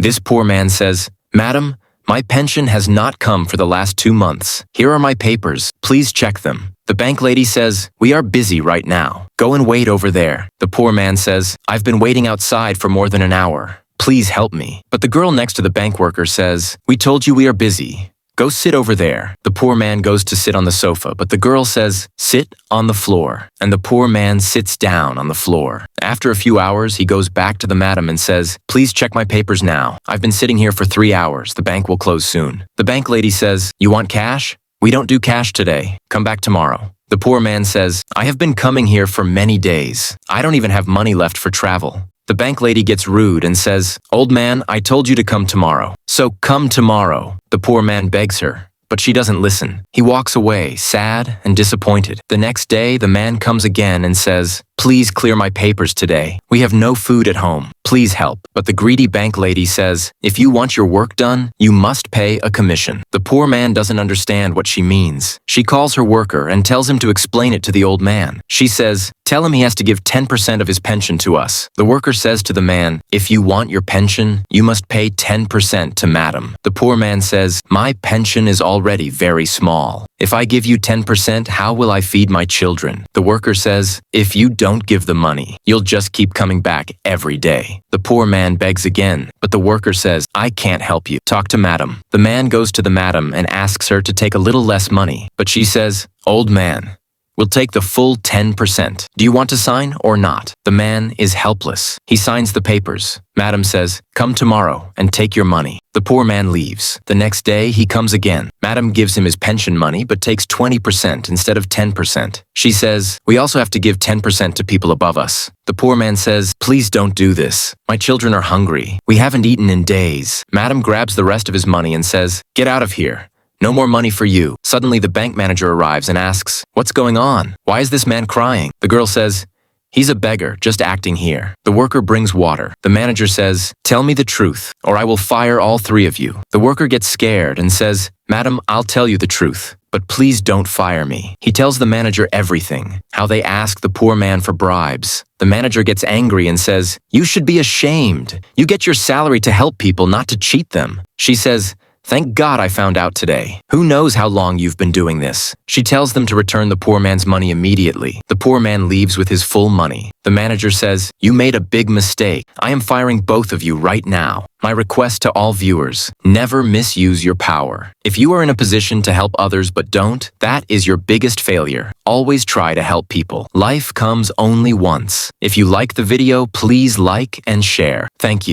This poor man says, "Madam, my pension has not come for the last 2 months. Here are my papers. Please check them." The bank lady says, "We are busy right now. Go and wait over there." The poor man says, "I've been waiting outside for more than an hour. Please help me." But the girl next to the bank worker says, "We told you we are busy. Go sit over there." The poor man goes to sit on the sofa, but the girl says, "Sit on the floor." And the poor man sits down on the floor. After a few hours, he goes back to the madam and says, "Please check my papers now. I've been sitting here for 3 hours. The bank will close soon." The bank lady says, "You want cash? We don't do cash today. Come back tomorrow." The poor man says, "I have been coming here for many days. I don't even have money left for travel." The bank lady gets rude and says, "Old man, I told you to come tomorrow. So come tomorrow." The poor man begs her, but she doesn't listen. He walks away, sad and disappointed. The next day, the man comes again and says, "Please clear my papers today. We have no food at home. Please help." But the greedy bank lady says, "If you want your work done, you must pay a commission." The poor man doesn't understand what she means. She calls her worker and tells him to explain it to the old man. She says, "Tell him he has to give 10% of his pension to us." The worker says to the man, "If you want your pension, you must pay 10% to madam." The poor man says, "My pension is already very small. If I give you 10%, how will I feed my children?" The worker says, "If you don't give the money, you'll just keep coming back every day." The poor man begs again, but the worker says, "I can't help you. Talk to madam." The man goes to the madam and asks her to take a little less money, but she says, "Old man, we'll take the full 10%. Do you want to sign or not?" The man is helpless. He signs the papers. Madam says, "Come tomorrow and take your money." The poor man leaves. The next day, he comes again. Madam gives him his pension money but takes 20% instead of 10%. She says, "We also have to give 10% to people above us." The poor man says, "Please don't do this. My children are hungry. We haven't eaten in days." Madam grabs the rest of his money and says, "Get out of here. No more money for you." Suddenly, the bank manager arrives and asks, "What's going on? Why is this man crying?" The girl says, "He's a beggar, just acting here." The worker brings water. The manager says, "Tell me the truth, or I will fire all 3 of you." The worker gets scared and says, "Madam, I'll tell you the truth, but please don't fire me." He tells the manager everything, how they ask the poor man for bribes. The manager gets angry and says, "You should be ashamed. You get your salary to help people, not to cheat them." She says, "Thank God I found out today. Who knows how long you've been doing this?" She tells them to return the poor man's money immediately. The poor man leaves with his full money. The manager says, "You made a big mistake. I am firing both of you right now." My request to all viewers, never misuse your power. If you are in a position to help others but don't, that is your biggest failure. Always try to help people. Life comes only once. If you like the video, please like and share. Thank you.